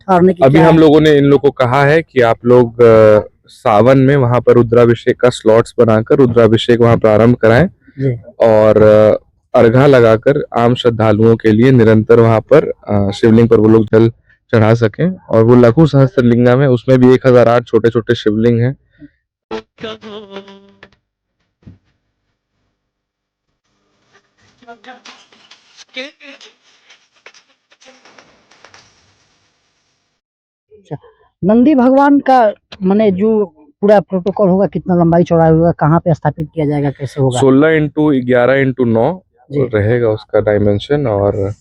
ठहरने की अभी हम लोगों ने इन लोग को कहा है कि आप लोग सावन में वहां पर रुद्राभिषेक का स्लॉट्स बनाकर रुद्राभिषेक वहां प्रारंभ कराएं जी। और अर्घा लगाकर आम श्रद्धालुओं के लिए निरंतर वहां पर शिवलिंग पर वो लोग जल चढ़ा सकें। और वो लघु सहस्त्रलिंगम है, उसमें भी 1008 छोटे छोटे शिवलिंग हैं। अच्छा, नंदी भगवान का माने जो पूरा प्रोटोकॉल होगा, कितना लंबाई चौड़ाई होगा, कहाँ पे स्थापित किया जाएगा, कैसे होगा? 16x11x9 जी। रहेगा उसका डायमेंशन। और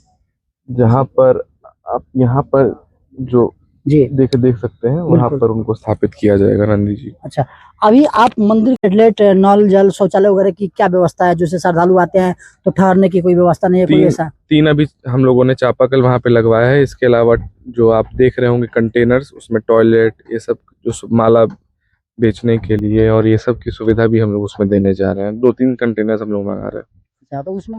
जहाँ पर आप यहाँ पर जो जी देख सकते हैं वहां पर उनको स्थापित किया जाएगा नंदी जी। अच्छा, अभी आप मंदिर टॉयलेट, नल जल, शौचालय वगैरह की क्या व्यवस्था है? जैसे श्रद्धालु आते हैं तो ठहरने की कोई व्यवस्था नहीं है? कोई ऐसा तीन अभी हम लोगों ने चापाकल वहां पे लगवाया है। इसके अलावा जो आप देख रहे होंगे कंटेनर्स, उसमें टॉयलेट, ये सब जो माला बेचने के लिए और ये सब की सुविधा भी हम लोग उसमें देने जा रहे हैं। 2-3 कंटेनर्स हम लोग मंगा रहे हैं। अच्छा, तो उसमें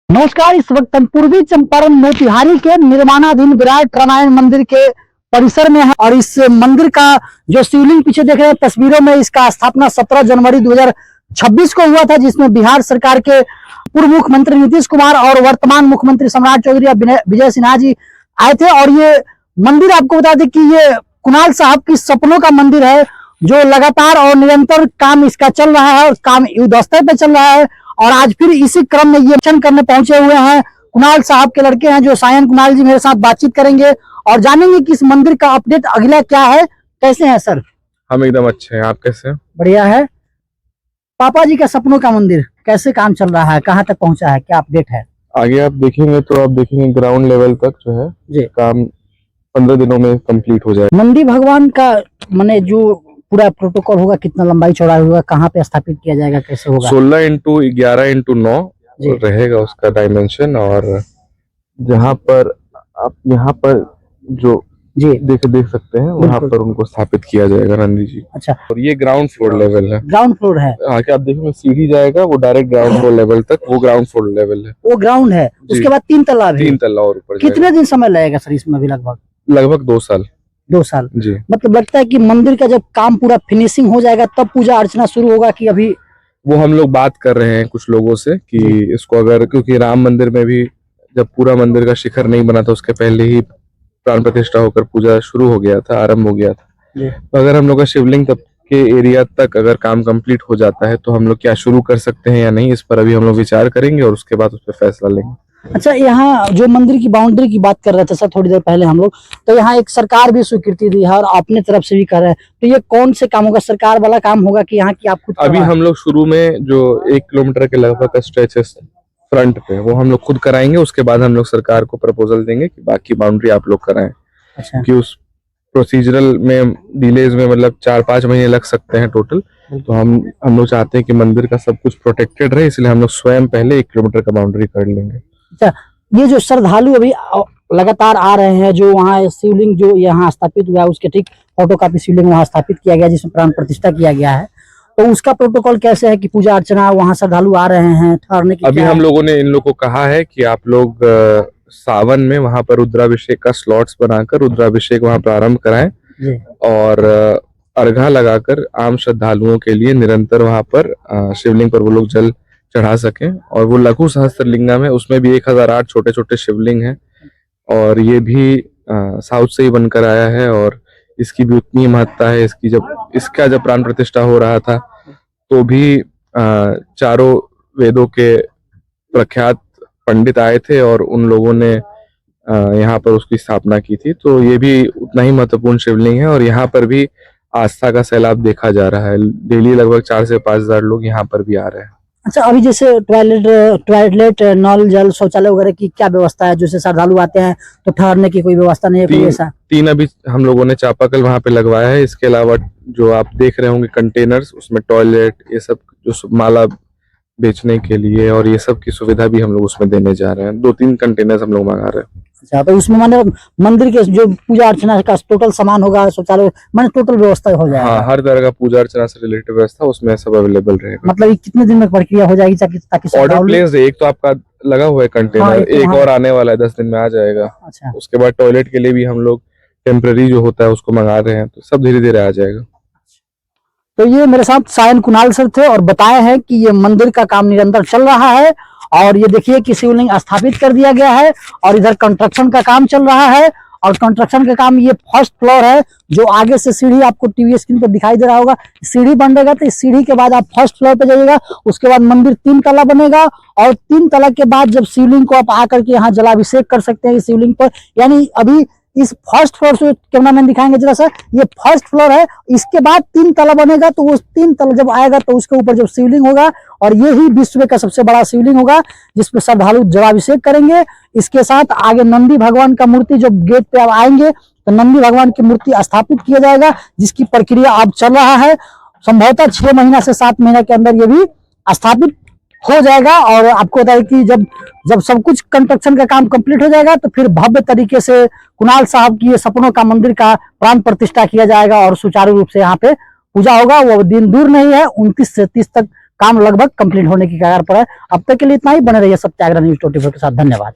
नमस्कार, इस वक्त हम पूर्वी चंपारण मोतिहारी के निर्माणाधीन विराट रामायण मंदिर के परिसर में है। और इस मंदिर का जो शिवलिंग पीछे देख रहे हैं तस्वीरों में, इसका स्थापना 17 जनवरी 2026 को हुआ था, जिसमें बिहार सरकार के पूर्व मुख्यमंत्री नीतीश कुमार और वर्तमान मुख्यमंत्री सम्राट चौधरी विजय सिन्हा जी आए थे। और ये मंदिर, आपको बता दें कि ये कुणाल साहब की सपनों का मंदिर है, जो लगातार और निरंतर काम इसका चल रहा है, काम युद्धस्तर पे चल रहा है। और आज फिर इसी क्रम में ये दर्शन करने पहुंचे हुए हैं कुणाल साहब के लड़के हैं, जो सायन कुणाल जी, मेरे साथ बातचीत करेंगे और जानेंगे कि इस मंदिर का अपडेट अगला क्या है। कैसे हैं सर? हम एकदम अच्छे हैं, आप कैसे हैं? बढ़िया है। पापा जी का सपनों का मंदिर कैसे काम चल रहा है, कहाँ तक पहुंचा है, क्या अपडेट है? आगे आप देखेंगे तो आप देखेंगे ग्राउंड लेवल तक जो है जी काम 15 दिनों में कंप्लीट हो जाएगा। नंदी भगवान का माने जो पूरा प्रोटोकॉल होगा, कितना लंबाई चौड़ाई होगा, कहाँ पे स्थापित किया जाएगा, कैसे होगा? 16x11x9 रहेगा उसका डायमेंशन। और जहाँ पर आप यहाँ पर जो देख सकते हैं वहां पर उनको स्थापित किया जाएगा नंदी जी। अच्छा, और ये ग्राउंड फ्लोर लेवल है। ग्राउंड फ्लोर है? आगे आप देखेंगे सीढ़ी जाएगा, वो डायरेक्ट ग्राउंड फ्लोर लेवल तक, वो ग्राउंड फ्लोर लेवल है। वो ग्राउंड है, उसके बाद 3 तल्ला है। 3 तल्ला और ऊपर। कितने दिन समय लगेगा सर इसमें? भी लगभग 2 साल। 2 साल जी। मतलब लगता है कि मंदिर का जब काम पूरा फिनिशिंग हो जाएगा तब पूजा अर्चना शुरू होगा, कि अभी? वो हम लोग बात कर रहे हैं कुछ लोगों से कि इसको अगर, क्योंकि राम मंदिर में भी जब पूरा मंदिर का शिखर नहीं बना था उसके पहले ही प्राण प्रतिष्ठा होकर पूजा शुरू हो गया था, आरंभ हो गया था। तो अगर हम लोग का शिवलिंग तब के एरिया तक अगर काम कंप्लीट हो जाता है तो हम लोग क्या शुरू कर सकते हैं या नहीं, इस पर अभी हम लोग विचार करेंगे और उसके बाद उस पर फैसला लेंगे। अच्छा, यहाँ जो मंदिर की बाउंड्री की बात कर रहे थे सर थोड़ी देर पहले हम लोग, तो यहाँ एक सरकार भी स्वीकृति दी है और अपने तरफ से भी कर रहे हैं, तो ये कौन से काम होगा? सरकार वाला काम होगा कि यहाँ की आप खुद? अभी हम लोग शुरू में जो 1 किलोमीटर के लगभग का स्ट्रेच है फ्रंट पे, वो हम लोग खुद कराएंगे। उसके बाद हम लोग सरकार को प्रपोजल देंगे कि बाकी बाउंड्री आप लोग कराएं। अच्छा। कि उस प्रोसीजरल में डिलेज में मतलब 4-5 महीने लग सकते हैं टोटल। तो हम लोग चाहते हैं कि मंदिर का सब कुछ प्रोटेक्टेड रहे, इसलिए हम लोग स्वयं पहले 1 किलोमीटर का बाउंड्री कर लेंगे। अच्छा, ये जो श्रद्धालु अभी लगातार आ रहे हैं, जो वहाँ शिवलिंग जो यहाँ स्थापित हुआ है उसके ठीक फोटोकॉपी शिवलिंग वहाँ स्थापित किया गया जिसमें प्राण प्रतिष्ठा किया गया है, तो उसका प्रोटोकॉल कैसे है कि पूजा अर्चना वहाँ श्रद्धालु आ रहे हैं ठहरने की? अभी हम लोगों ने इन लोग को कहा है कि आप लोग सावन में वहां पर रुद्राभिषेक का स्लॉट्स बनाकर रुद्राभिषेक वहां प्रारंभ कराएं और अर्घा लगाकर आम श्रद्धालुओं के लिए निरंतर वहां पर शिवलिंग पर वो लोग जल चढ़ा सकें। और वो लघु सहस्त्रलिंगम है, उसमें भी 1008 छोटे छोटे शिवलिंग हैं और ये भी साउथ से ही बनकर आया है और इसकी भी उतनी महत्ता है। इसका जब प्राण प्रतिष्ठा हो रहा था तो भी चारों वेदों के प्रख्यात पंडित आए थे और उन लोगों ने यहाँ पर उसकी स्थापना की थी। तो ये भी उतना ही महत्वपूर्ण शिवलिंग है और यहाँ पर भी आस्था का सैलाब देखा जा रहा है। डेली लगभग 4 से 5 हजार लोग यहाँ पर भी आ रहे हैं। अच्छा, अभी जैसे टॉयलेट नल जल शौचालय वगैरह की क्या व्यवस्था है? जैसे श्रद्धालु आते हैं तो ठहरने की कोई व्यवस्था नहीं है, कोई ऐसा? तीन अभी हम लोगों ने चापाकल वहां पे लगवाया है। इसके अलावा जो आप देख रहे होंगे कंटेनर्स, उसमें टॉयलेट, ये सब जो माला बेचने के लिए और ये सब की सुविधा भी हम लोग उसमें देने जा रहे हैं। 2-3 कंटेनर्स हम लोग मंगा रहे हैं। अच्छा, तो उसमें माने मंदिर के जो पूजा अर्चना का टोटल सामान होगा, शौचालय माने टोटल व्यवस्था हो जाएगा? हाँ, हर तरह का पूजा अर्चना से रिलेटेड व्यवस्था उसमें सब अवेलेबल रहेगा। मतलब ये कितने दिन में प्रक्रिया हो जाएगी ताकि ऑर्डर प्लेस एक तो आपका लगा हुआ है कंटेनर, हाँ, एक और आने वाला है, 10 दिन में आ जाएगा। अच्छा, उसके बाद टॉयलेट के लिए भी हम लोग टेम्पररी जो होता है उसको मंगा रहे हैं, तो सब धीरे धीरे आ जाएगा। तो ये मेरे साथ सायन कुणाल सर थे और बताए हैं कि ये मंदिर का काम निरंतर चल रहा है और ये देखिए कि शिवलिंग स्थापित कर दिया गया है और इधर कंस्ट्रक्शन का काम चल रहा है। और कंस्ट्रक्शन का काम, ये फर्स्ट फ्लोर है, जो आगे से सीढ़ी आपको टीवी स्क्रीन पर दिखाई दे रहा होगा, सीढ़ी बनेगा तो इस सीढ़ी के बाद आप फर्स्ट फ्लोर पे जाइएगा। उसके बाद मंदिर 3 तला बनेगा और 3 तला के बाद जब शिवलिंग को आप आकर के यहाँ जलाभिषेक कर सकते हैं इस शिवलिंग पर। यानी अभी इस फर्स्ट फ्लोर से कैमरामैन दिखाएंगे जरा सा, ये फर्स्ट फ्लोर है। इसके बाद 3 तला बनेगा, तो वो 3 तला जब आएगा तो उसके ऊपर जब शिवलिंग होगा और ये ही विश्व का सबसे बड़ा शिवलिंग होगा जिसपे श्रद्धालु जलाभिषेक करेंगे। इसके साथ आगे नंदी भगवान का मूर्ति, जो गेट पे आप आएंगे तो नंदी भगवान की मूर्ति स्थापित किया जाएगा, जिसकी प्रक्रिया अब चल रहा है। संभवतः 6 महीना से 7 महीना के अंदर ये भी स्थापित हो जाएगा। और आपको बताया कि जब सब कुछ कंस्ट्रक्शन का काम कंप्लीट हो जाएगा तो फिर भव्य तरीके से कुणाल साहब की ये सपनों का मंदिर का प्राण प्रतिष्ठा किया जाएगा और सुचारू रूप से यहाँ पे पूजा होगा। वो दिन दूर नहीं है, 29 से 30 तक काम लगभग कंप्लीट होने की कगार पर है। अब तक के लिए इतना ही। बने रहिए सत्याग्रह न्यूज़ 24 के साथ। धन्यवाद।